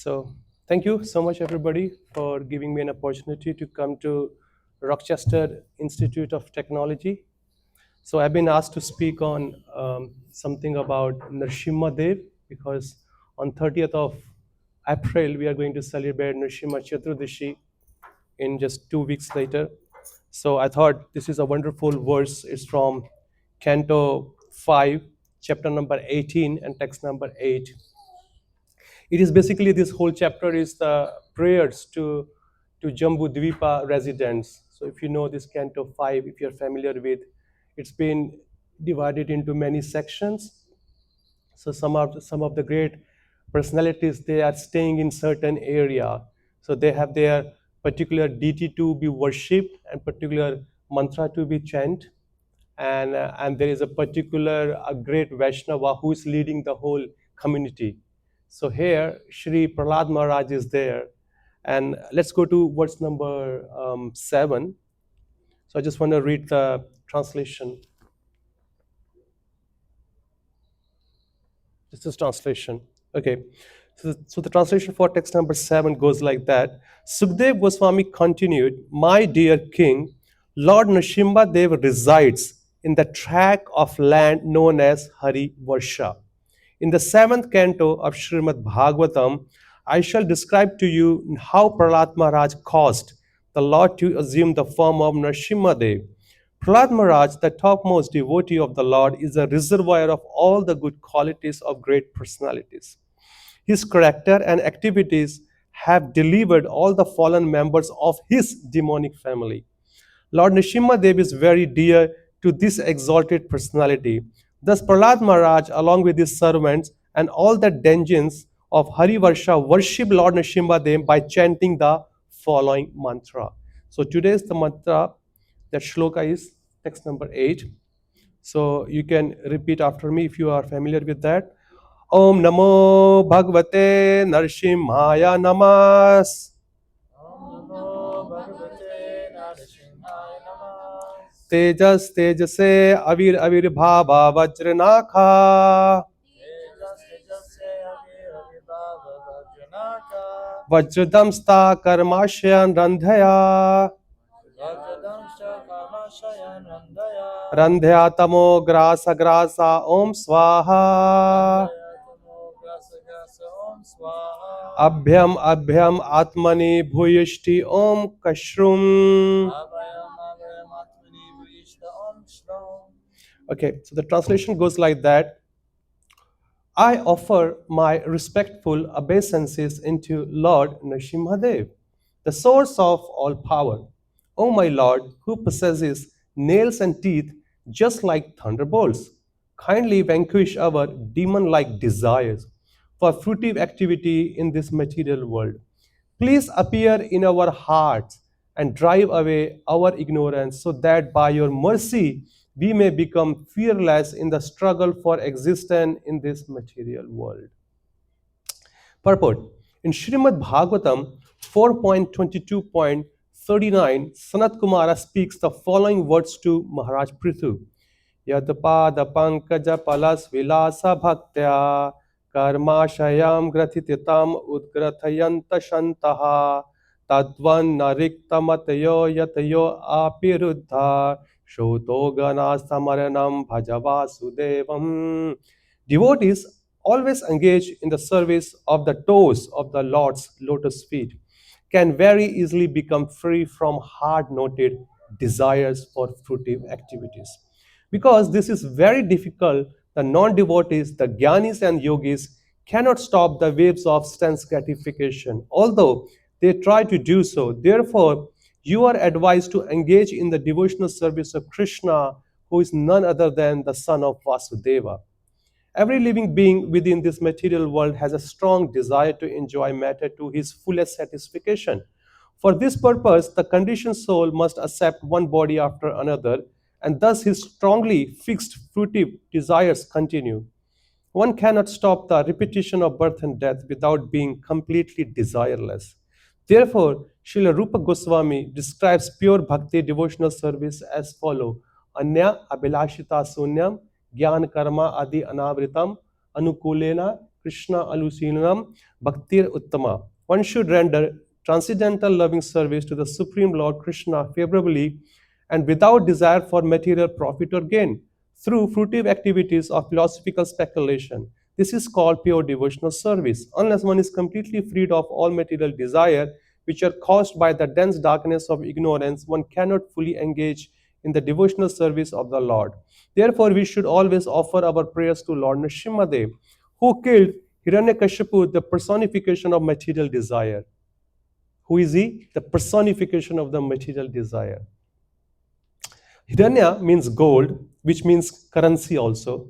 So, thank you so much, everybody, for giving me an opportunity to come to Rochester Institute of Technology. So, I've been asked to speak on something about Nrsimha Dev because on 30th of April, we are going to celebrate Nrsimha Chaturdashi in just 2 weeks later. So, I thought this is a wonderful verse. It's from Canto 5, chapter number 18, and text number 8. It is basically this whole chapter is the prayers to Jambu Dvipa residents. So if you know this Canto 5, if you're familiar with, it's been divided into many sections. So some of the great personalities, they are staying in certain area. So they have their particular deity to be worshipped and particular mantra to be chant, and there is a particular a great Vaishnava who is leading the whole community. So here, Shri Prahlad Maharaj is there, and let's go to verse number 7. So I just want to read the translation. This is translation. Okay. So the translation for text number 7 goes like that. Sukhdev Goswami continued, "My dear king, Lord Nrsimha Dev resides in the tract of land known as Hari Varsha. In the 7th canto of Srimad Bhagavatam, I shall describe to you how Prahlad Maharaj caused the Lord to assume the form of Nrsimha Dev. Prahlad Maharaj, the topmost devotee of the Lord, is a reservoir of all the good qualities of great personalities. His character and activities have delivered all the fallen members of his demonic family. Lord Nrsimhadev is very dear to this exalted personality. Thus, Prahlad Maharaj, along with his servants and all the denizens of Harivarsha, worship Lord Nrsimhadev by chanting the following mantra. So, today's the mantra, that shloka is text number 8. So, you can repeat after me if you are familiar with that. Om Namo Bhagavate Narsimhaya Namas. तेजस तेजसे अवीर अविर्भावा वज्रनाखा वज्रदंस्ता कर्माशयन रंधया रंधया तमो grass ग्रासा ओम स्वाहा अभ्यम अभ्यम आत्मनि भूयिष्ठि ओम कश्रुम. Okay, so the translation goes like that. I offer my respectful obeisances into Lord Nrsimhadev, the source of all power. O my Lord, who possesses nails and teeth just like thunderbolts, kindly vanquish our demon-like desires for fruitive activity in this material world. Please appear in our hearts and drive away our ignorance so that by your mercy we may become fearless in the struggle for existence in this material world. Purport. In Srimad Bhagavatam 4.22.39, Sanat Kumara speaks the following words to Maharaj Prithu. Yadpada pankaja palas vilasa bhaktya karmashayam gratititam udgrathayanta shantaha tadvan nariktamatayo yatayo apiruddha shotogana samaranam bhajava sudevam. Devotees always engage in the service of the toes of the Lord's lotus feet can very easily become free from hard-knotted desires for fruitive activities. Because this is very difficult, the non-devotees, the jnanis and yogis cannot stop the waves of sense gratification, although they try to do so. Therefore, you are advised to engage in the devotional service of Krishna, who is none other than the son of Vasudeva. Every living being within this material world has a strong desire to enjoy matter to his fullest satisfaction. For this purpose, the conditioned soul must accept one body after another, and thus his strongly fixed fruitive desires continue. One cannot stop the repetition of birth and death without being completely desireless. Therefore, Srila Rupa Goswami describes pure bhakti devotional service as follows: Anya abhilashita sunyam jnana karma adi anavritam anukulena Krishna Alusinam Bhaktir Uttama. One should render transcendental loving service to the Supreme Lord Krishna favorably and without desire for material profit or gain through fruitive activities of philosophical speculation. This is called pure devotional service. Unless one is completely freed of all material desire, which are caused by the dense darkness of ignorance, one cannot fully engage in the devotional service of the Lord. Therefore, we should always offer our prayers to Lord Nrsimhadev, who killed Hiranyakashipu, the personification of material desire. Who is he? The personification of the material desire. Hiranya means gold, which means currency also.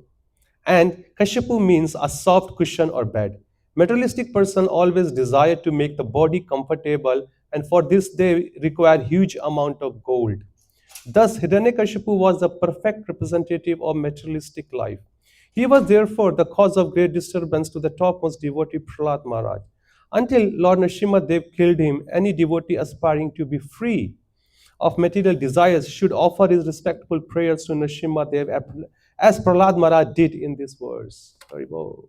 And Kashipu means a soft cushion or bed. Materialistic person always desire to make the body comfortable, and for this they require huge amount of gold. Thus, Hiranyakashipu was the perfect representative of materialistic life. He was therefore the cause of great disturbance to the topmost devotee Prahlad Maharaj. Until Lord Nrsimha Dev killed him, any devotee aspiring to be free of material desires should offer his respectful prayers to Nrsimha Dev as Prahlad Maharaj did in this verse. Very well.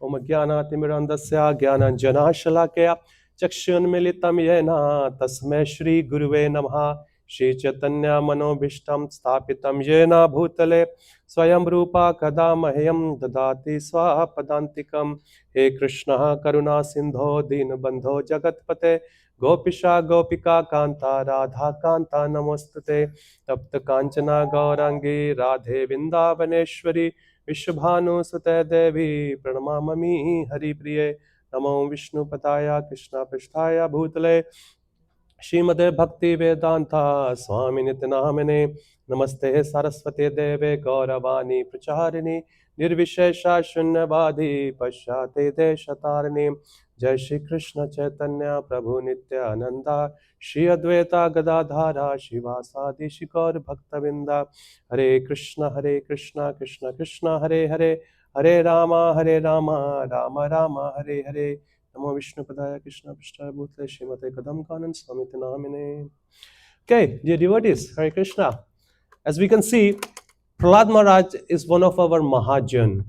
Om Jnana Jnana Shalakaya Chakshunmilitam Yena Tasmai Shri Guruve Namaha Shri Chaitanya Manobhishtam Sthapitam Yena Bhutale Swayam Rupa Kadamahyam Dadati Swaha Padantikam He Krishna Karuna Sindho Dinabandho Jagatpate Gopisha Gopika Kanta Radha Kanta Namostate Tapta Kanchana Gaurangi Radhe Vindavaneshwari Vishwabhanu Sute Devi Pranamamami Hari Priye Namo Vishnu Padaya Krishna Pristhaya Bhutale Shrimade Bhakti Vedanta Swami Nityanamane Namaste Saraswate Deve Gauravani Pracharini Nirvishesha Shunyavadi Pashyate Deshatarani Jai Shri Krishna Chaitanya Prabhu Nityananda Shri Advaita Gadadhara Shivasadi Shikar Bhaktavinda Hare Krishna Krishna Krishna Hare Hare Hare Rama Rama Rama Hare Hare Namo Vishnu Padaya Krishna Prishtaya Bhutale Srimate Kadam Kanan Swamiti Namine. Okay, dear devotees, Hare Krishna. As we can see, Prahlad Maharaj is one of our Mahajan.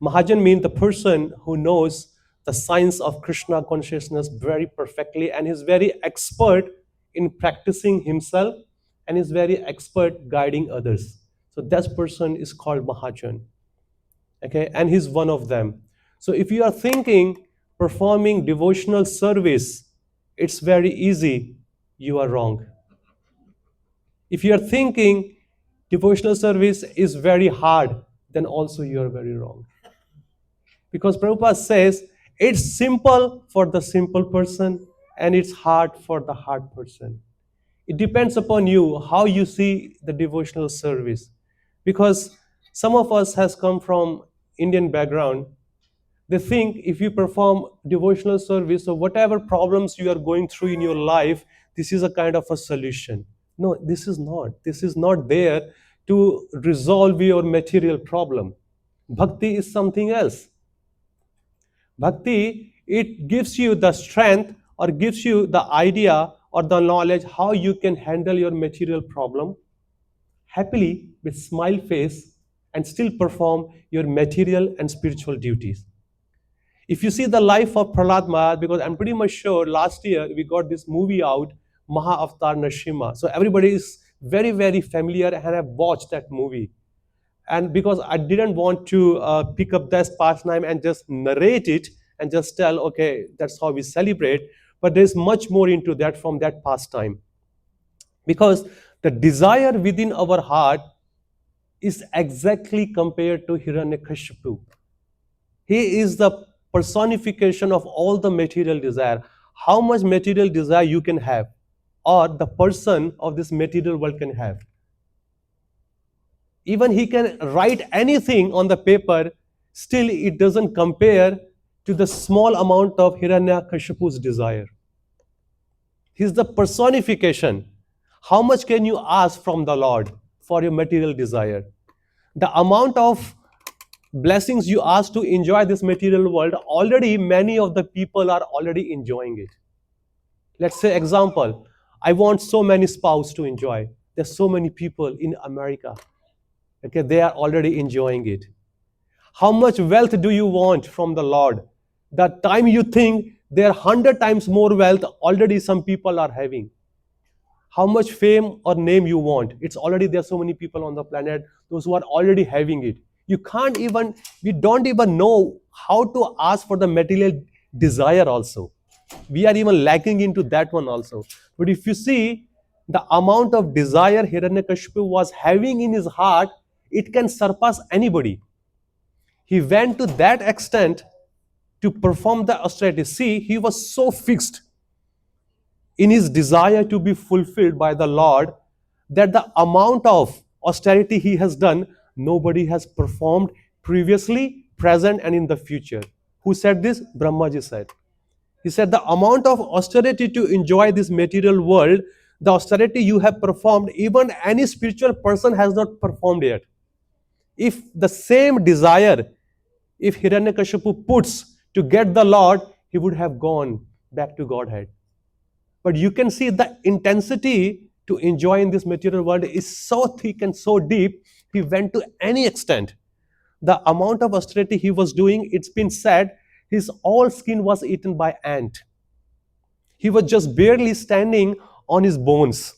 Mahajan means the person who knows the science of Krishna consciousness very perfectly and is very expert in practicing himself and is very expert guiding others. So that person is called Mahajan. Okay, and he's one of them. So if you are thinking performing devotional service, it's very easy, you are wrong. If you are thinking devotional service is very hard, then also you are very wrong. Because Prabhupada says it's simple for the simple person and it's hard for the hard person. It depends upon you how you see the devotional service. Because some of us has come from Indian background. They think if you perform devotional service or whatever problems you are going through in your life, this is a kind of a solution. No, this is not. This is not there to resolve your material problem. Bhakti is something else. Bhakti, it gives you the strength or gives you the idea or the knowledge how you can handle your material problem happily with smile face and still perform your material and spiritual duties. If you see the life of Prahlad Maharaj, because I'm pretty much sure last year we got this movie out, Maha Avatar Nrsimha. So everybody is very, very familiar and have watched that movie. And because I didn't want to pick up this pastime and just narrate it and just tell, okay, that's how we celebrate. But there's much more into that from that pastime. Because the desire within our heart is exactly compared to Hiranyakashipu. He is the personification of all the material desire. How much material desire you can have, or the person of this material world can have. Even he can write anything on the paper, still it doesn't compare to the small amount of Hiranyakashipu's desire. He's the personification. How much can you ask from the Lord for your material desire? The amount of blessings you ask to enjoy this material world, already many of the people are already enjoying it. Let's say example, I want so many spouse to enjoy. There's so many people in America. Okay, they are already enjoying it. How much wealth do you want from the Lord? The time you think there are 100 times more wealth already some people are having. How much fame or name you want, it's already there. So many people on the planet, those who are already having it. You can't even, we don't even know how to ask for the material desire also. We are even lacking into that one also. But if you see the amount of desire Hiranyakashipu was having in his heart, it can surpass anybody. He went to that extent to perform the austerity. See, he was so fixed in his desire to be fulfilled by the Lord that the amount of austerity he has done, nobody has performed previously, present, and in the future. Who said this? Brahmaji said. He said, the amount of austerity to enjoy this material world, the austerity you have performed, even any spiritual person has not performed yet. If the same desire, if Hiranyakashipu puts to get the Lord, he would have gone back to Godhead. But you can see the intensity to enjoy in this material world is so thick and so deep, he went to any extent. The amount of austerity he was doing, it's been said, his all skin was eaten by ant. He was just barely standing on his bones.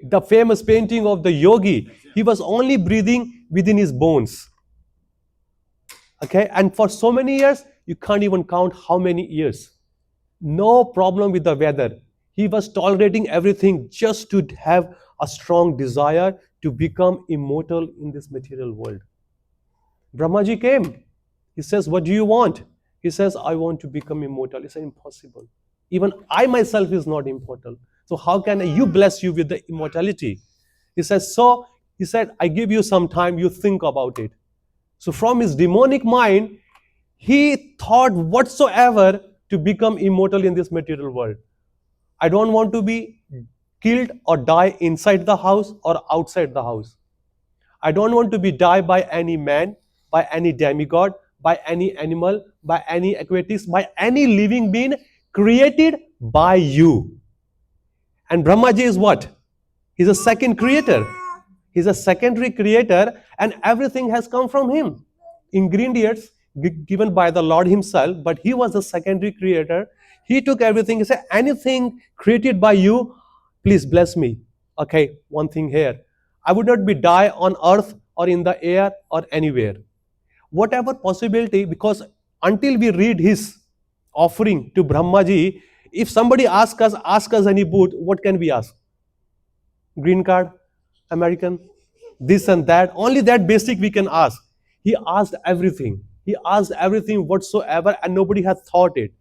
The famous painting of the yogi, he was only breathing within his bones. Okay, and for so many years, you can't even count how many years. No problem with the weather. He was tolerating everything just to have a strong desire to become immortal in this material world. Brahmaji came. He says, what do you want? He says, I want to become immortal. He said, impossible. Even I myself is not immortal. So how can you bless you with the immortality? He says, he said, I give you some time, you think about it. So from his demonic mind, he thought whatsoever to become immortal in this material world. I don't want to be killed or die inside the house or outside the house. I don't want to be die by any man, by any demigod, by any animal, by any aquatics, by any living being created by you. And Brahmaji is what? He's a second creator. He's a secondary creator, and everything has come from him. Ingredients given by the Lord himself, but he was the secondary creator. He took everything. He said, anything created by you, please bless me. Okay, one thing here. I would not be die on earth or in the air or anywhere. Whatever possibility, because until we read his offering to Brahmaji, if somebody ask us any boot, what can we ask? Green card, American, this and that. Only that basic we can ask. He asked everything. He asked everything whatsoever, and nobody had thought it.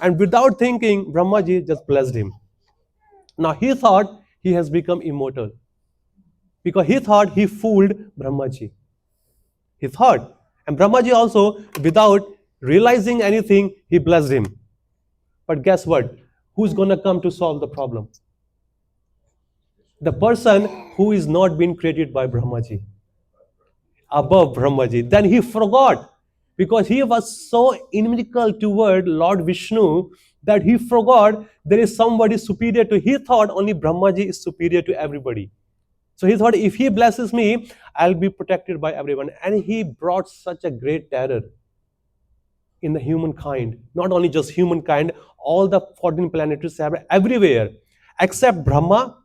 And without thinking, Brahmaji just blessed him. Now he thought he has become immortal because he thought he fooled Brahmaji. He thought. And Brahmaji also, without realizing anything, he blessed him. But guess what? Who's going to come to solve the problem? The person who is not being created by Brahmaji, above Brahmaji. Then he forgot, because he was so inimical toward Lord Vishnu that he forgot there is somebody superior to. He thought only Brahmaji is superior to everybody. So he thought, if he blesses me, I'll be protected by everyone. And he brought such a great terror in the humankind. Not only just humankind, all the 14 planetary systems, everywhere, except Brahma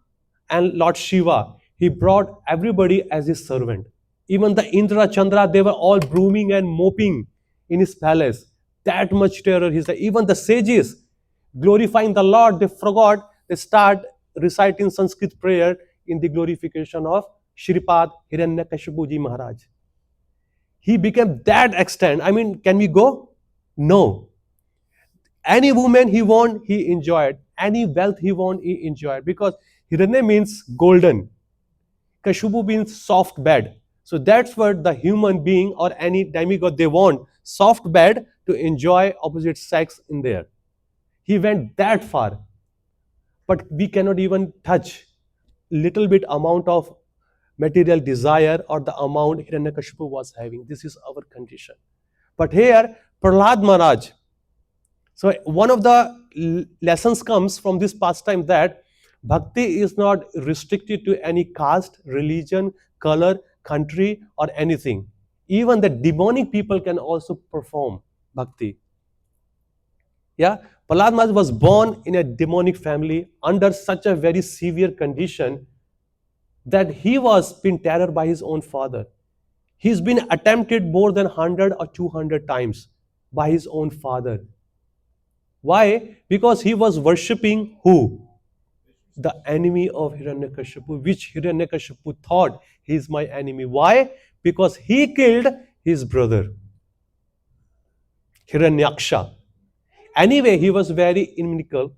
and Lord Shiva. He brought everybody as his servant. Even the Indra, Chandra, they were all brooming and moping in his palace. That much terror. He said, even the sages glorifying the Lord, they forgot. They start reciting Sanskrit prayer in the glorification of Shripad Hiranyakashipu Ji Maharaj. He became that extent. I mean, can we go? No. Any woman he want, he enjoyed. Any wealth he want, he enjoyed. Because Hiranya means golden. Kashubu means soft bed. So that's what the human being or any demigod, they want. Soft bed to enjoy opposite sex in there. He went that far. But we cannot even touch little bit amount of material desire or the amount Hiranyakashipu was having. This is our condition. But here, Prahlad Maharaj. So one of the lessons comes from this pastime that bhakti is not restricted to any caste, religion, color, country, or anything. Even the demonic people can also perform bhakti. Yeah, Prahlad Maharaj was born in a demonic family under such a very severe condition that he was being terrored by his own father. He's been attempted more than 100 or 200 times by his own father. Why? Because he was worshipping who? The enemy of Hiranyakashipu, which Hiranyakashipu thought he is my enemy. Why? Because he killed his brother, Hiranyaksha. Anyway, he was very inimical.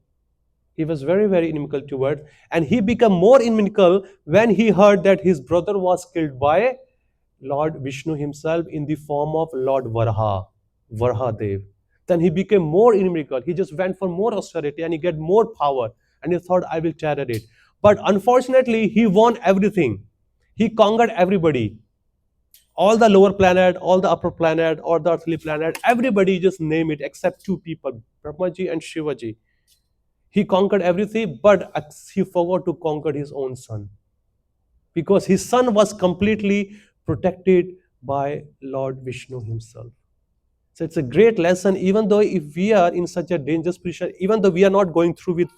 He was very, very inimical toward, and he became more inimical when he heard that his brother was killed by Lord Vishnu himself in the form of Lord Varha, Varhadev. Then he became more inimical. He just went for more austerity and he get more power. And he thought, I will terror it. But unfortunately, he won everything. He conquered everybody. All the lower planet, all the upper planet, or the earthly planet, everybody just name it except two people, Brahmaji and Shivaji. He conquered everything, but he forgot to conquer his own son because his son was completely protected by Lord Vishnu himself. So it's a great lesson, even though if we are in such a dangerous position, even though we are not going through with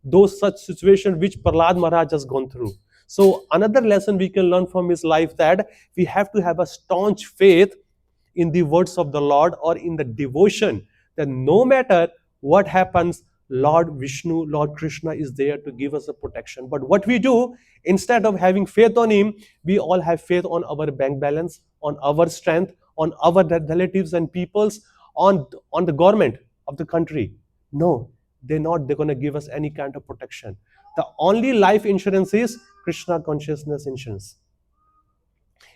those such situations which Prahlad Maharaj has gone through. So another lesson we can learn from his life that we have to have a staunch faith in the words of the Lord or in the devotion that no matter what happens, Lord Vishnu, Lord Krishna is there to give us a protection. But what we do, instead of having faith on Him, we all have faith on our bank balance, on our strength, on our relatives and peoples, on the government of the country. No, they're not. They're going to give us any kind of protection. The only life insurance is Krishna consciousness insurance.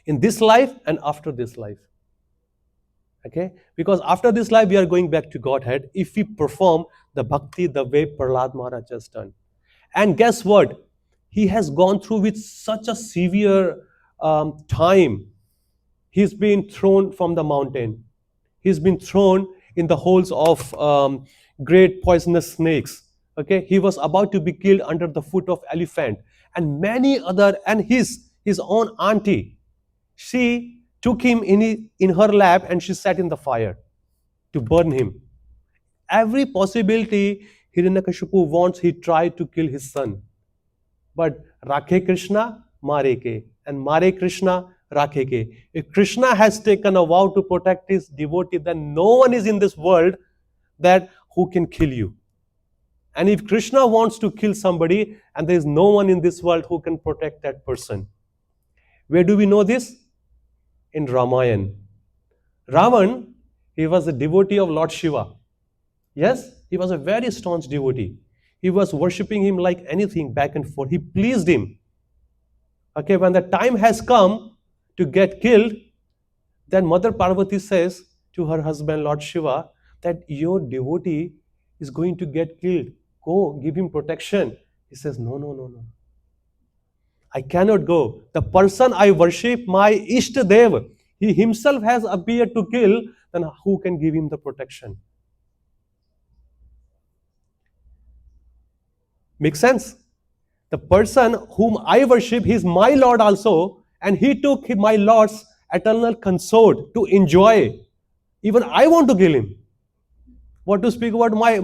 In this life and after this life. Okay, because after this life we are going back to Godhead if we perform the bhakti the way Prahlad Maharaj has done. And guess what, he has gone through with such a severe time. He's been thrown from the mountain, he's been thrown in the holes of great poisonous snakes. Okay, he was about to be killed under the foot of elephant, and many other, and his own auntie, she took him in her lap and she sat in the fire to burn him. Every possibility Hiranyakashipu wants, he tried to kill his son. But Rakhe Krishna, Mare ke. And Mare Krishna, Rakhe ke. If Krishna has taken a vow to protect his devotee, then no one is in this world that who can kill you. And if Krishna wants to kill somebody, and there is no one in this world who can protect that person. Where do we know this? In Ramayana. Ravan, he was a devotee of Lord Shiva. Yes, he was a very staunch devotee. He was worshipping him like anything back and forth. He pleased him. Okay, when the time has come to get killed, then Mother Parvati says to her husband, Lord Shiva, that your devotee is going to get killed. Go, give him protection. He says, no, no, no, no. I cannot go. The person I worship, my Ishtadev, he himself has appeared to kill, then who can give him the protection? Make sense? The person whom I worship, he is my Lord also, and he took my Lord's eternal consort to enjoy. Even I want to kill him. What to speak about my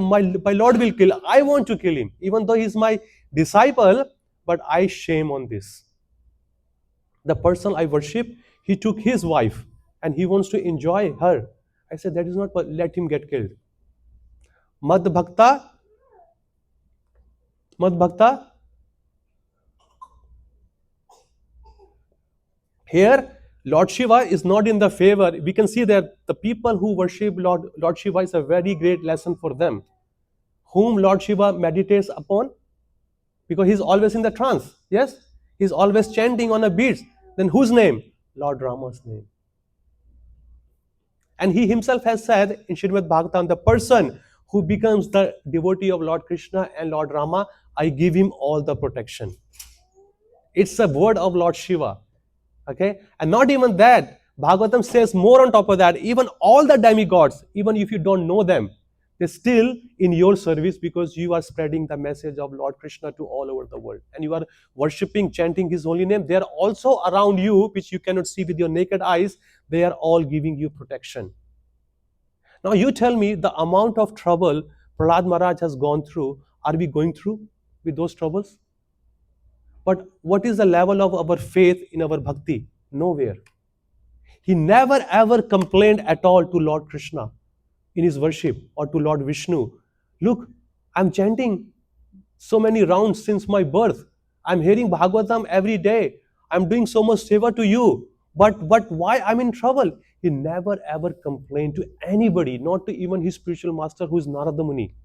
Lord will kill. I want to kill him, even though he is my disciple, but I shame on this. The person I worship, he took his wife and he wants to enjoy her. I said, that is not, let him get killed. Mad Bhakta, Mad Bhakta. Here, Lord Shiva is not in the favor. We can see that the people who worship Lord Shiva is a very great lesson for them. Whom Lord Shiva meditates upon? Because he's always in the trance. Yes? He's always chanting on a beat. Then whose name? Lord Rama's name. And he himself has said in Srimad Bhagavatam, the person who becomes the devotee of Lord Krishna and Lord Rama, I give him all the protection. It's a word of Lord Shiva. Okay? And not even that, Bhagavatam says more on top of that, even all the demigods, even if you don't know them, They're still in your service because you are spreading the message of Lord Krishna to all over the world. And you are worshipping, chanting his holy name. They are also around you, which you cannot see with your naked eyes. They are all giving you protection. Now you tell me the amount of trouble Prahlad Maharaj has gone through, are we going through with those troubles? But what is the level of our faith in our bhakti? Nowhere. He never ever complained at all to Lord Krishna in his worship or to Lord Vishnu. Look, I'm chanting so many rounds since my birth. I'm hearing Bhagavatam every day. I'm doing so much seva to you. But why I'm in trouble? He never ever complained to anybody, not to even his spiritual master who is Narada Muni.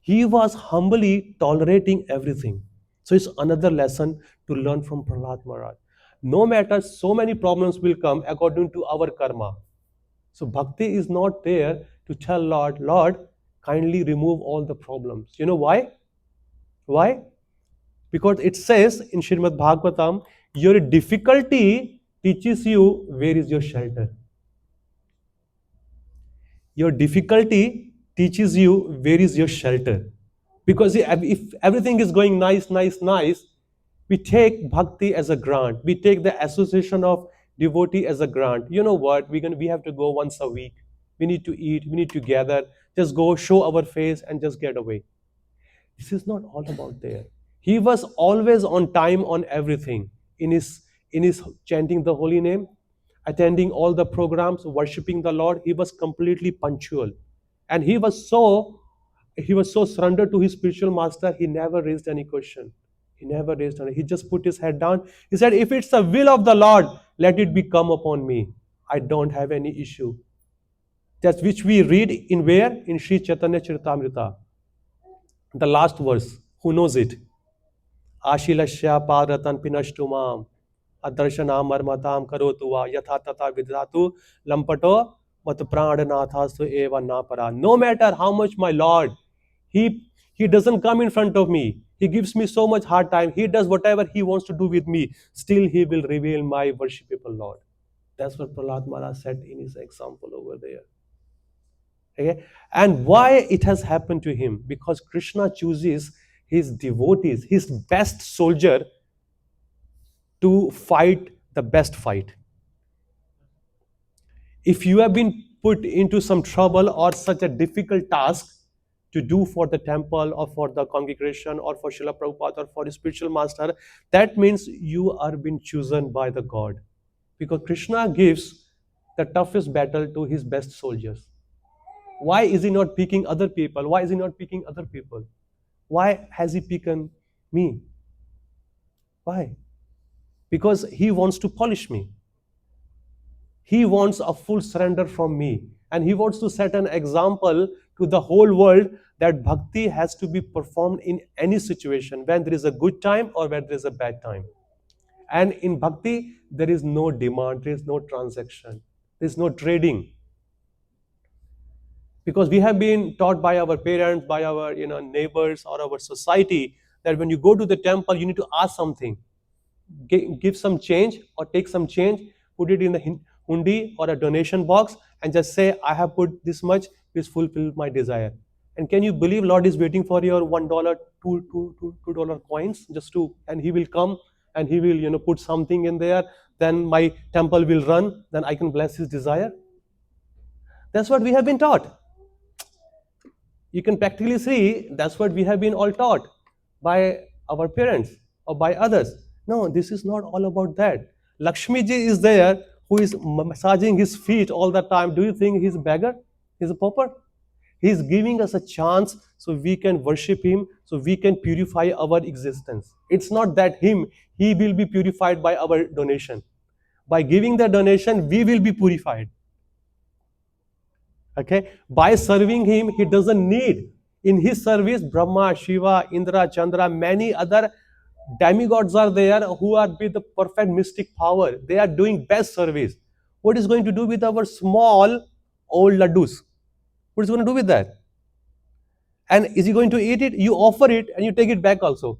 He was humbly tolerating everything. So it's another lesson to learn from Prahlad Maharaj. No matter so many problems will come according to our karma. So bhakti is not there to tell Lord, Lord, kindly remove all the problems. You know why? Why? Because it says in Srimad Bhagavatam, your difficulty teaches you where is your shelter. Your difficulty teaches you where is your shelter. Because if everything is going nice, nice, nice, we take bhakti as a grant. We take the association of devotee as a grant. You know what? We have to go once a week. We need to eat. We need to gather. Just go, show our face, and just get away. This is not all about there. He was always on time on everything. In his chanting the holy name, attending all the programs, worshiping the Lord, he was completely punctual. And he was so surrendered to his spiritual master, he never raised any question. He never raised any. He just put his head down. He said, if it's the will of the Lord, let it be come upon me. I don't have any issue. That's which we read in where? In Sri Chaitanya Charitamrita. The last verse. Who knows it? Ashilasya paratan pinashtumam adarshana marmatam karotuva yatha tata vidhatu lampato mat pranathasu eva napara. No matter how much my Lord, he doesn't come in front of me. He gives me so much hard time. He does whatever he wants to do with me. Still he will reveal my worshipable Lord. That's what Prahlad Maharaj said in his example over there. Okay? And why it has happened to him? Because Krishna chooses his devotees, his best soldier, to fight the best fight. If you have been put into some trouble or such a difficult task to do for the temple or for the congregation or for Srila Prabhupada or for his spiritual master, that means you are being chosen by the God. Because Krishna gives the toughest battle to his best soldiers. Why is he not picking other people? Why is he not picking other people? Why has he picked me? Why? Because he wants to polish me. He wants a full surrender from me. And he wants to set an example to the whole world that bhakti has to be performed in any situation, when there is a good time or when there is a bad time. And in bhakti, there is no demand, there is no transaction, there is no trading. Because we have been taught by our parents, by our neighbors or our society, that when you go to the temple, you need to ask something. Give some change or take some change, put it in the hundi or a donation box, and just say, I have put this much, please fulfill my desire. And can you believe Lord is waiting for your $1, $2 coins, just to, and he will come and he will put something in there, then my temple will run, then I can bless his desire. That's what we have been taught. You can practically see that's what we have been all taught by our parents or by others. No, this is not all about that. Lakshmi ji is there who is massaging his feet all the time. Do you think he's a beggar? He's a pauper? He's giving us a chance so we can worship him, so we can purify our existence. It's not that he will be purified by our donation. By giving the donation, we will be purified. Okay, by serving him, he doesn't need. In his service, Brahma, Shiva, Indra, Chandra, many other demigods are there who are with the perfect mystic power. They are doing best service. What is going to do with our small old laddus? What is going to do with that? And is he going to eat it? You offer it and you take it back also.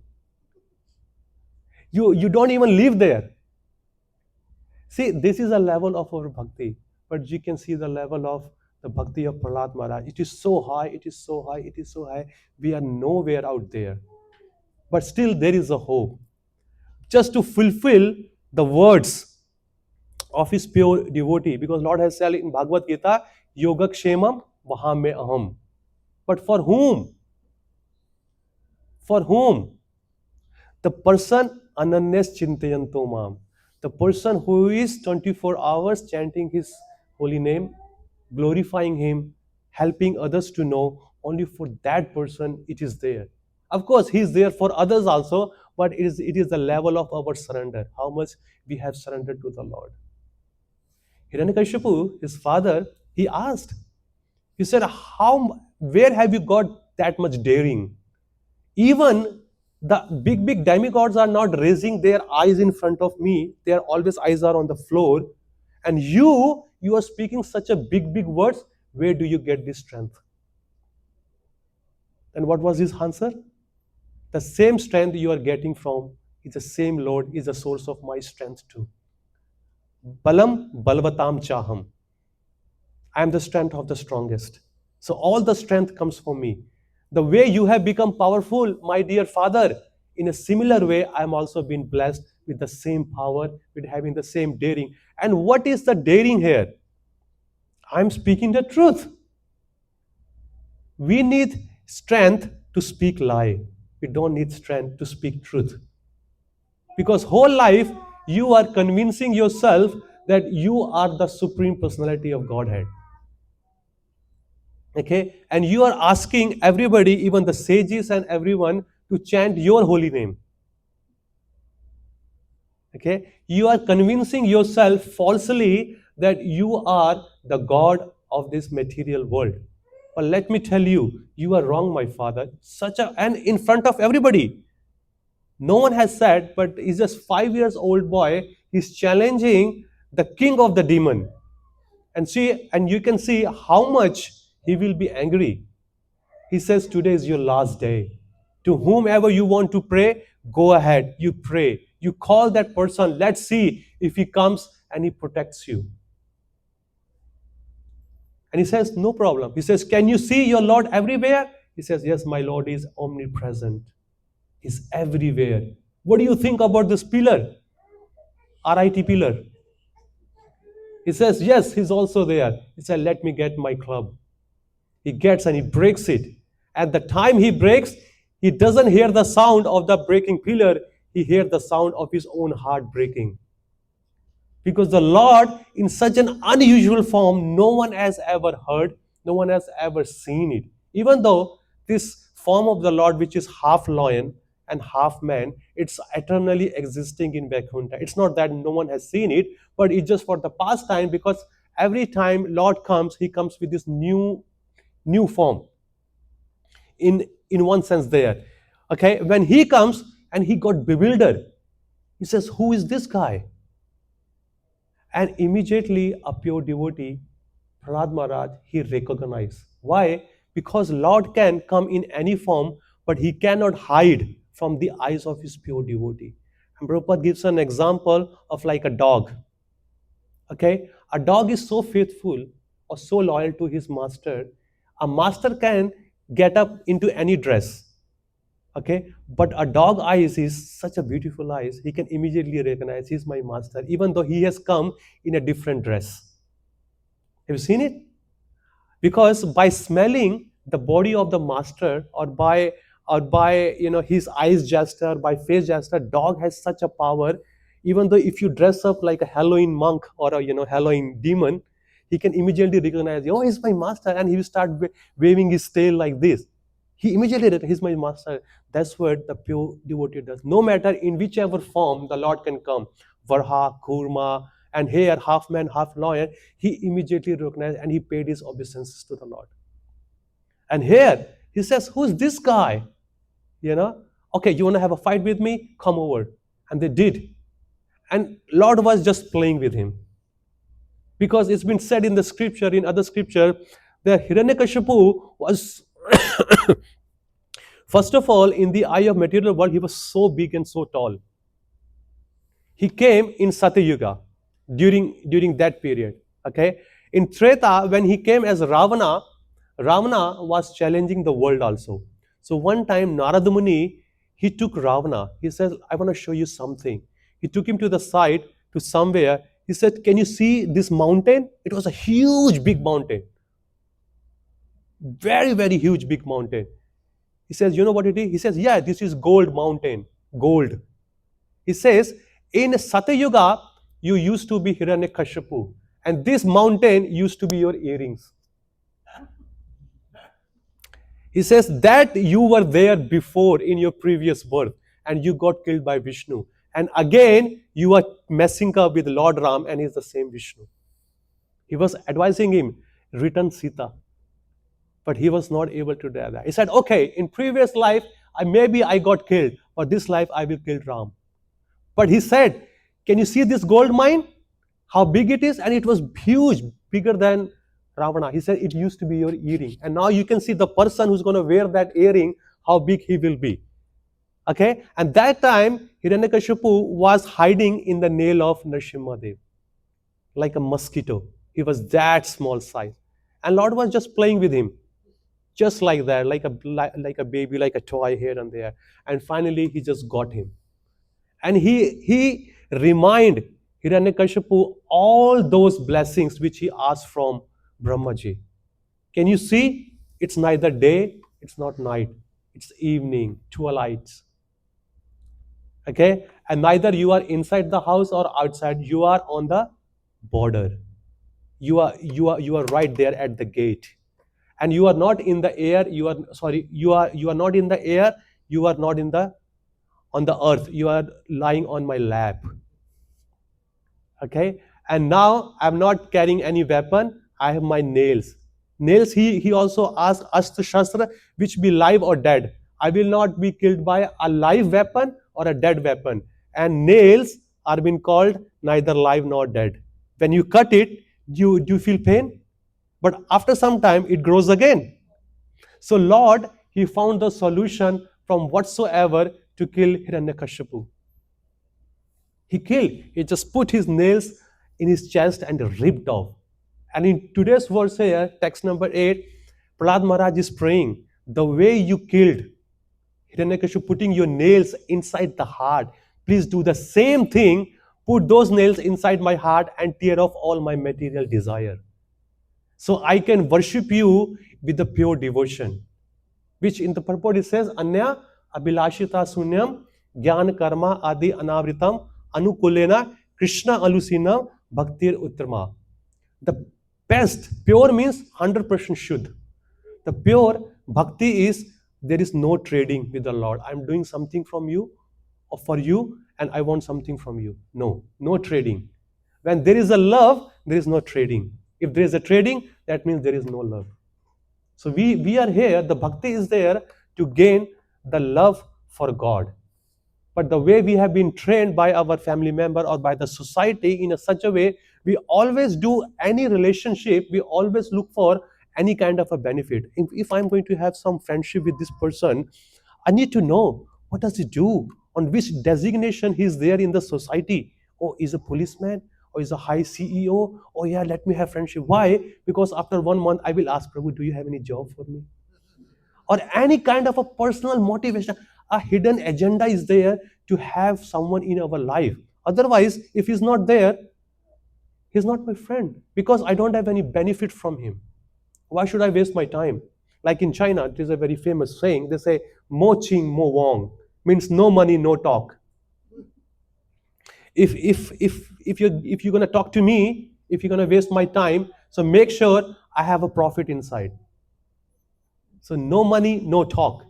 You don't even live there. See, this is a level of our bhakti, but you can see the level of The bhakti of Prahlad Maharaj. It is so high, it is so high, it is so high. We are nowhere out there. But still there is a hope. Just to fulfill the words of his pure devotee. Because Lord has said in Bhagavad Gita, Yoga Kshemam Vaham Me Aham. But for whom? For whom? The person Ananyas Chintayanto Mam. The person who is 24 hours chanting his holy name, glorifying him, helping others to know, only for that person it is there. Of course, he is there for others also, but it is the level of our surrender, how much we have surrendered to the Lord. Hiranyakashipu, his father, he asked, he said, where have you got that much daring? Even the big, big demigods are not raising their eyes in front of me. Their always eyes are on the floor. And you are speaking such a big, big words. Where do you get this strength? And what was his answer? The same strength you are getting from is the same Lord, is the source of my strength too. Balam balvatam chaham. I am the strength of the strongest. So all the strength comes from me. The way you have become powerful, my dear father, in a similar way, I am also being blessed with the same power, with having the same daring. And what is the daring here? I am speaking the truth. We need strength to speak lie. We don't need strength to speak truth. Because whole life you are convincing yourself that you are the supreme personality of Godhead. Okay, and you are asking everybody, even the sages and everyone, to chant your holy name. Okay, you are convincing yourself falsely that you are the god of this material world. But let me tell you, you are wrong, my father. And in front of everybody, no one has said, but he's just 5 years old boy. He's challenging the king of the demon, and you can see how much he will be angry. He says, today is your last day. To whomever you want to pray, go ahead, you pray. You call that person, let's see if he comes and he protects you. And he says, no problem. He says, can you see your Lord everywhere? He says, yes, my Lord is omnipresent. He's everywhere. What do you think about this pillar? RIT pillar. He says, yes, he's also there. He said, let me get my club. He gets and he breaks it. At the time he breaks, he doesn't hear the sound of the breaking pillar. He hears the sound of his own heart breaking. Because the Lord, in such an unusual form, no one has ever heard, no one has ever seen it. Even though this form of the Lord, which is half lion and half man, it's eternally existing in Vaikuntha. It's not that no one has seen it, but it's just for the pastime, because every time Lord comes, he comes with this new form. In one sense there. Okay, when he comes and he got bewildered, he says, who is this guy? And immediately a pure devotee, Prahlad Maharaj, he recognized. Why? Because Lord can come in any form, but he cannot hide from the eyes of his pure devotee. And Prabhupada gives an example of like a dog. Okay, a dog is so faithful or so loyal to his master. A master can get up into any dress. Okay, but a dog eyes is such a beautiful eyes. He can immediately recognize he's my master, even though he has come in a different dress. Have you seen it? Because by smelling the body of the master, or by his eyes gesture, by face gesture, dog has such a power. Even though if you dress up like a Halloween monk or a Halloween demon, he can immediately recognize, oh, he's my master, and he will start waving his tail like this. He immediately recognizes, he's my master. That's what the pure devotee does. No matter in whichever form the Lord can come, Varha, Kurma, and here half man, half lion, he immediately recognized and he paid his obeisances to the Lord. And here he says, who's this guy? Okay, you want to have a fight with me? Come over. And they did. And Lord was just playing with him. Because it's been said in the scripture, in other scripture, that Hiranyakashipu was, first of all, in the eye of material world, he was so big and so tall. He came in Satyuga during that period. Okay, In Treta, when he came as Ravana, Ravana was challenging the world also. So one time, Narada Muni, he took Ravana. He says, I want to show you something. He took him to the side, to somewhere. He said, can you see this mountain? It was a huge, big mountain. Very, very huge, big mountain. He says, you know what it is? He says, yeah, this is gold mountain. Gold. He says, in Satyuga, you used to be Hiranyakashipu. And this mountain used to be your earrings. He says that you were there before in your previous birth and you got killed by Vishnu. And again, you are messing up with Lord Ram and he's the same Vishnu. He was advising him, return Sita. But he was not able to do that. He said, okay, in previous life, maybe I got killed. But this life, I will kill Ram. But he said, can you see this gold mine? How big it is? And it was huge, bigger than Ravana. He said, it used to be your earring. And now you can see the person who's going to wear that earring, how big he will be. Okay? And that time, Hiranyakashipu was hiding in the nail of Nrsimhadev, like a mosquito. He was that small size. And Lord was just playing with him, just like that, like a baby, like a toy here and there. And finally, he just got him. And he reminded Hiranyakashipu all those blessings which he asked from Brahmaji. Can you see? It's neither day, it's not night, it's evening, twilight. Okay? And neither you are inside the house or outside, you are on the border. You are right there at the gate. And you are not in the air, you are not in the air, you are not on the earth, you are lying on my lap. Okay? And now I'm not carrying any weapon, I have my nails. Nails, he also asked Astra Shastra, which be live or dead. I will not be killed by a live weapon or a dead weapon. And nails are being called neither live nor dead. When you cut it, do you feel pain? But after some time, it grows again. So Lord, he found the solution from whatsoever to kill Hiranyakashipu. He just put his nails in his chest and ripped off. And in today's verse here, text number 8, Prahlad Maharaj is praying, the way you killed Hiranyakashipu, putting your nails inside the heart, please do the same thing, put those nails inside my heart and tear off all my material desire. So I can worship you with the pure devotion. Which in the purport it says, Anya Abhilashita Sunyam Gyan Karma Adi Anavritam Anukulena Krishna Alusina Bhaktir Uttarma. The best, pure means 100% Shuddh. The pure bhakti is there is no trading with the Lord. I'm doing something from you or for you and I want something from you. No trading. When there is a love, there is no trading. If there is a trading, that means there is no love. So we are here, the bhakti is there to gain the love for God. But the way we have been trained by our family member or by the society in such a way, we always do any relationship, we always look for any kind of a benefit. If I'm going to have some friendship with this person, I need to know what does he do, on which designation he is there in the society. Oh, he's a policeman, or he's a high CEO. Oh yeah, let me have friendship. Why? Because after 1 month, I will ask Prabhu, do you have any job for me? Or any kind of a personal motivation. A hidden agenda is there to have someone in our life. Otherwise, if he's not there, he's not my friend because I don't have any benefit from him. Why should I waste my time? Like in China, there's a very famous saying. They say, "Mo ching, mo wong," means no money, no talk. If you're gonna talk to me, if you're gonna waste my time, so make sure I have a profit inside. So no money, no talk.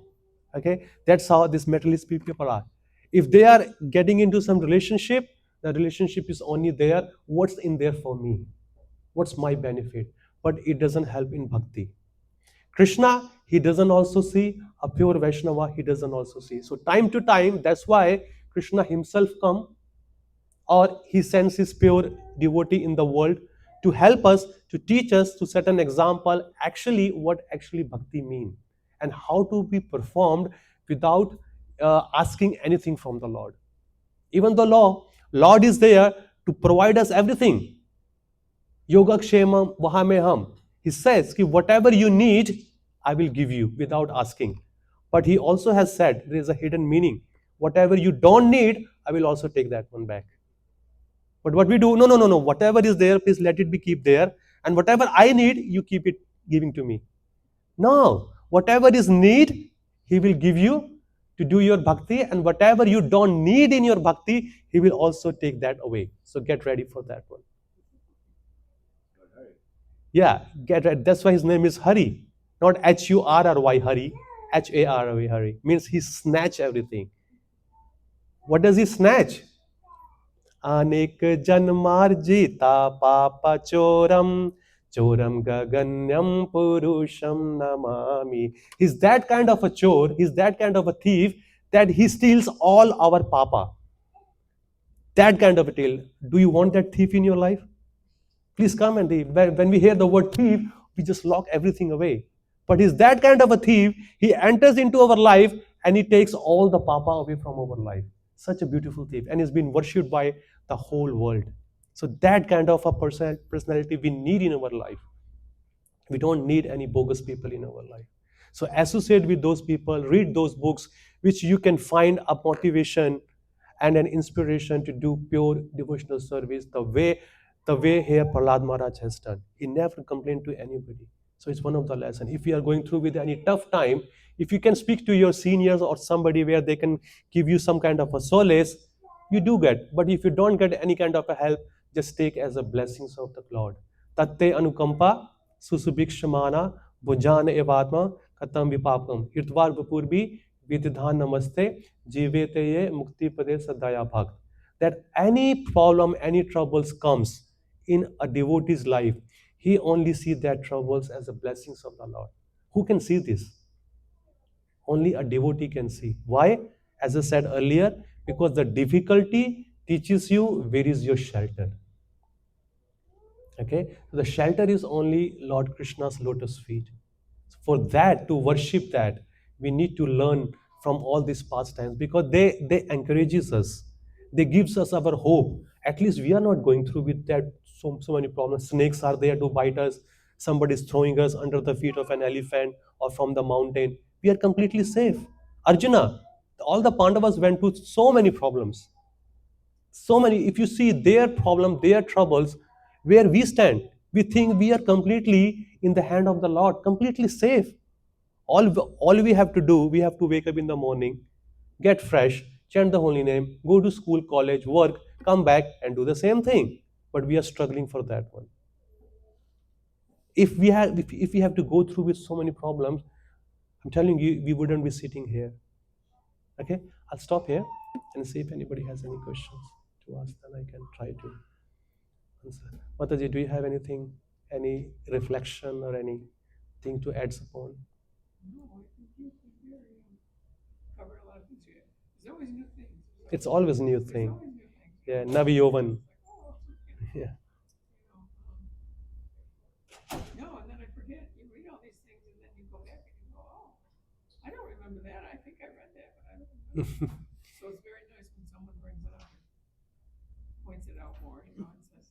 Okay, that's how these materialist people are. If they are getting into some relationship, the relationship is only there. What's in there for me? What's my benefit? But it doesn't help in bhakti. Krishna, he doesn't also see. A pure Vaishnava, he doesn't also see. So time to time, that's why Krishna himself come, or he sends his pure devotee in the world to help us, to teach us, to set an example actually what actually bhakti mean and how to be performed without asking anything from the Lord. Even the Lord is there to provide us everything. Yogakshemam Vahameham. He says, ki whatever you need, I will give you without asking. But he also has said there is a hidden meaning. Whatever you don't need, I will also take that one back. But what we do, no, no, no, no. Whatever is there, please let it be keep there. And whatever I need, you keep it giving to me. No, whatever is need, he will give you to do your bhakti, and whatever you don't need in your bhakti, he will also take that away. So get ready for that one. Yeah, get ready. That's why his name is Hari, not Hurry Hari, Harry Hari means he snatch everything. What does he snatch? अनेक जन्मार्जिता पापचोरम choram gaganyam purusham namami. He's that kind of a chore, he's that kind of a thief that he steals all our papa. That kind of a tale. Do you want that thief in your life? Please come and when we hear the word thief, we just lock everything away. But he's that kind of a thief. He enters into our life and he takes all the papa away from our life. Such a beautiful thief, and he's been worshipped by the whole world. So that kind of a personality we need in our life. We don't need any bogus people in our life. So associate with those people, read those books, which you can find a motivation and an inspiration to do pure devotional service the way here Prahlad Maharaj has done. He never complained to anybody. So it's one of the lessons. If you are going through with any tough time, if you can speak to your seniors or somebody where they can give you some kind of a solace, you do get. But if you don't get any kind of a help, just take as a blessings of the Lord. Tatte anukampa susubhikshamana bhujana evatma katam vipapam irtvar vapurbi vididhan namaste jivete ye mukti pade sadaya bhakt. That any problem, any troubles comes in a devotee's life, he only sees that troubles as the blessings of the Lord. Who can see this? Only a devotee can see. Why? As I said earlier, because the difficulty teaches you where is your shelter. Okay? So the shelter is only Lord Krishna's lotus feet. For that, to worship that, we need to learn from all these pastimes because they encourages us. They gives us our hope. At least we are not going through with that so many problems. Snakes are there to bite us. Somebody is throwing us under the feet of an elephant or from the mountain. We are completely safe. Arjuna, all the Pandavas went through so many problems. So many, if you see their problem, their troubles, where we stand, we think we are completely in the hand of the Lord, completely safe. All we have to do, we have to wake up in the morning, get fresh, chant the holy name, go to school, college, work, come back and do the same thing. But we are struggling for that one. If we have to go through with so many problems, I'm telling you, we wouldn't be sitting here. Okay, I'll stop here and see if anybody has any questions to ask, then I can try to answer. Mataji, do you have anything, any reflection or anything to add upon? No, I think you covered a lot of things here. There's always new things. It's always new There's thing. always new things. Yeah, Navi Yovan. Oh, Yeah. no, and then I forget. You read all these things, and then you go back and you go, oh, I don't remember that. I think I read that, but I don't remember. So it's very nice when someone brings it up and points it out more, and says,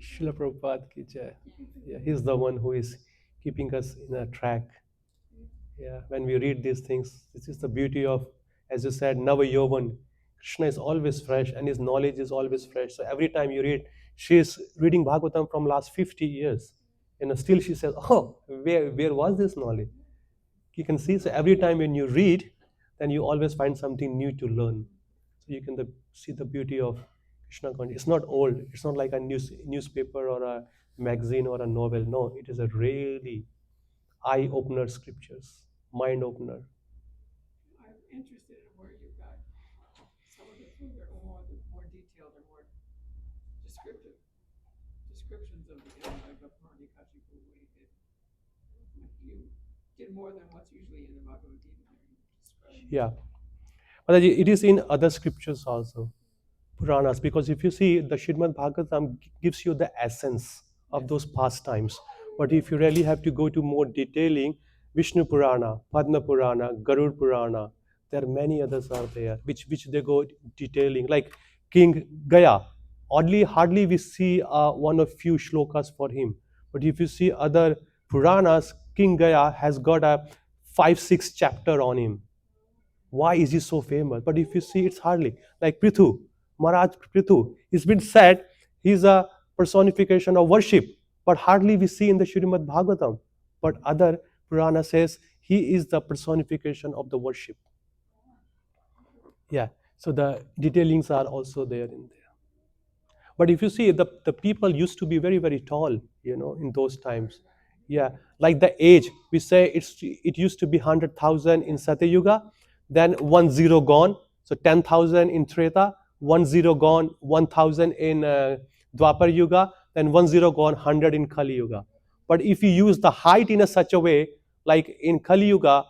Srila Prabhupada ki jai. Yeah, he's the one who is keeping us in a track. Yeah, when we read these things, this is the beauty of, as you said, Nava Yovan. Krishna is always fresh and his knowledge is always fresh. So every time you read, she is reading Bhagavatam from last 50 years. Still she says, oh, where was this knowledge? You can see, so every time when you read, then you always find something new to learn. So you can see the beauty of Krishna consciousness. It's not old. It's not like a newspaper or a magazine or a novel. No, it is a really eye opener scriptures, mind opener. I'm interested in where you got some of the things that are more detailed or more descriptive descriptions of the like the Purandikashi what he did. You did more than what's usually in the Bhagavad Gita. Yeah, but it is in other scriptures also, Puranas, because if you see, the Srimad Bhagavatam gives you the essence of those pastimes. But if you really have to go to more detailing, Vishnu Purana, Padma Purana, Garud Purana, there are many others are there which they go detailing, like King Gaya. Oddly, hardly we see one or few shlokas for him. But if you see other Puranas, King Gaya has got a 5, 6 chapter on him. Why is he so famous? But if you see, it's hardly like Prithu, Maharaj Prithu. It's been said he's a personification of worship, but hardly we see in the Srimad Bhagavatam. But other Purana says he is the personification of the worship. Yeah. So the detailings are also there in there. But if you see, the people used to be very, very tall, in those times. Yeah, like the age, we say it used to be 100,000 in Satya Yuga, then 1 0 gone, so 10,000 in Treta, 1 0 gone, 1,000 in Dwapar Yuga, then 1 0 gone, 100 in Kali Yuga. But if you use the height in a such a way, like in Kali Yuga,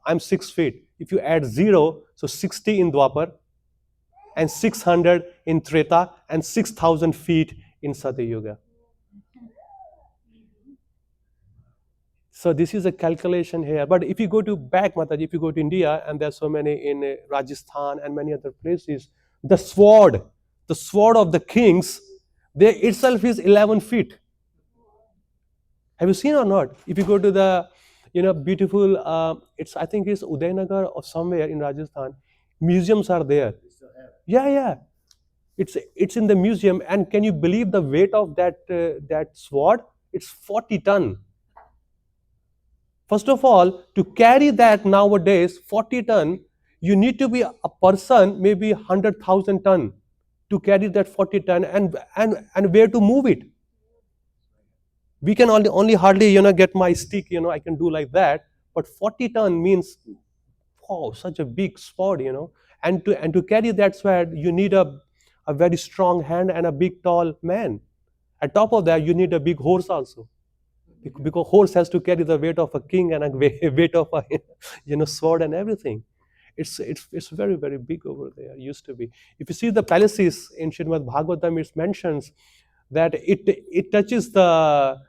I'm 6 feet. If you add zero, so 60 in Dwapar, and 600 in Treta, and 6,000 feet in Satya Yuga. So this is a calculation here. But if you go to back, Mataji, if you go to India, and there's so many in Rajasthan and many other places, the sword of the kings, they itself is 11 feet. Have you seen or not? If you go to the, beautiful, it's I think it's Udaynagar or somewhere in Rajasthan, museums are there. Yeah, yeah. It's in the museum, and can you believe the weight of that sword? It's 40 ton. First of all, to carry that nowadays 40 ton, you need to be a person maybe 100,000 ton to carry that 40 ton, and where to move it. We can only hardly get my stick, I can do like that, but 40 ton means, wow, such a big sword. And to carry that sword, you need a very strong hand and a big tall man. On top of that, you need a big horse also, because horse has to carry the weight of a king and a weight of a sword and everything. It's very, very big over there. Used to be. If you see the palaces in Srimad Bhagavatam, it mentions that it touches the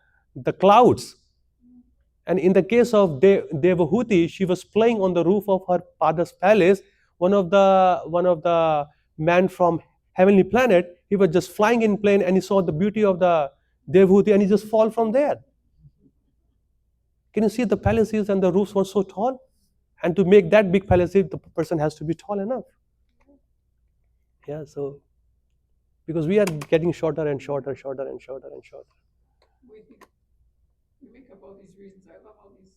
clouds. And in the case of Devahuti, she was playing on the roof of her father's palace. One of the man from heavenly planet, he was just flying in plane, and he saw the beauty of the Devahuti, and he just fall from there. Can you see the palaces and the roofs were so tall? And to make that big palace, the person has to be tall enough. Yeah, so because we are getting shorter and shorter, shorter and shorter and shorter. We make up all these reasons. I love all these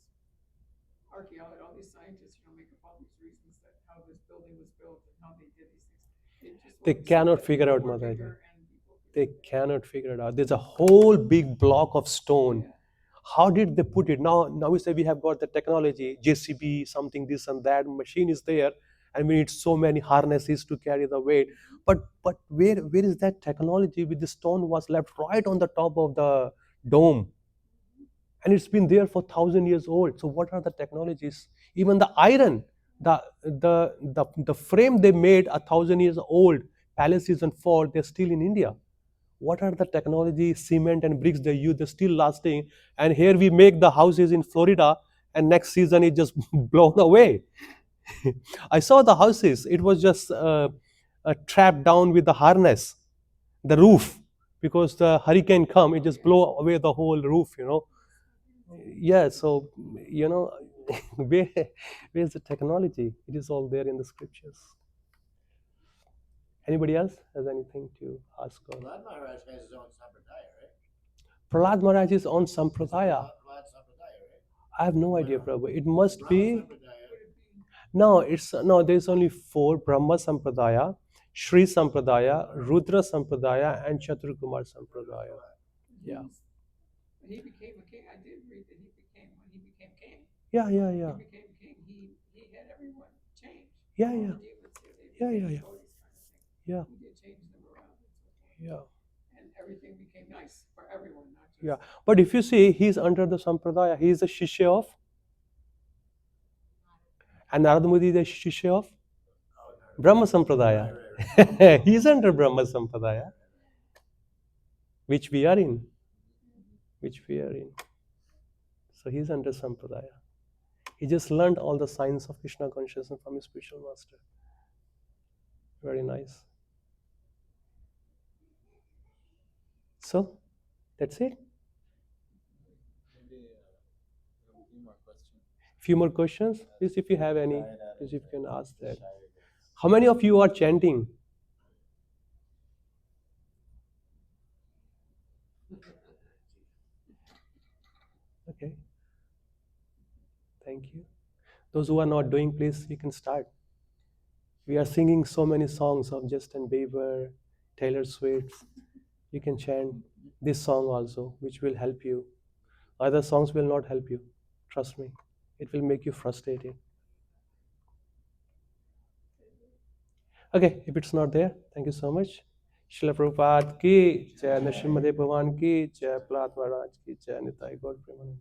archaeologists, all these scientists, make up all these reasons that how this building was built and how they did these things. They cannot figure out, Mataji. They cannot figure it out. There's a whole big block of stone. Yeah. How did they put it? Now we say we have got the technology, JCB, something, this and that, machine is there, and we need so many harnesses to carry the weight. But where is that technology with the stone was left right on the top of the dome? And it's been there for 1,000 years old. So what are the technologies? Even the iron, the frame they made 1,000 years old, palaces and fort, they're still in India. What are the technology, cement and bricks they use? They're still lasting. And here we make the houses in Florida, and next season it just blown away. I saw the houses. It was just trapped down with the harness, the roof, because the hurricane come, it just blow away the whole roof. Yeah, so where where's the technology? It is all there in the scriptures. Anybody else has anything to ask? Prahlad Maharaj has his own sampradaya, right? Prahlad Maharaj is on Sampradaya. Prahlad sampradaya, right? I have no idea, Prabhu. It must Brahma be. sampradaya. No, there's only 4: Brahma Sampradaya, Shri Sampradaya, Rudra Sampradaya, and Chaturkumar Sampradaya. Yeah. When he became a king, I did read that when he became king. Yeah. He became king. He had everyone change. Yeah, All yeah. the demons, Yeah. all these kind of things. Yeah. He did change them around. Yeah. And everything became nice for everyone, not just. Yeah. But if you see, he's under the Sampradaya. He is a Shishya of. And Narada Muni is a Shishya of Brahma Sampradaya. He's under Brahma Sampradaya, which we are in. So he's under Sampradaya. He just learned all the science of Krishna consciousness from his spiritual master. Very nice. So that's it. Maybe a few more questions. Few more questions. Please, if you have any, please if you can ask that. How many of you are chanting? Okay. Thank you. Those who are not doing, please, you can start. We are singing so many songs of Justin Bieber, Taylor Swift. You can chant this song also, which will help you. Other songs will not help you. Trust me. It will make you frustrated. Okay, if it's not there, thank you so much. Srila Prabhupada ki, Jai Nrsimhadev Bhavan ki, Jai Prahlad Maharaj ki, Jai Nitai Gaur Premanand.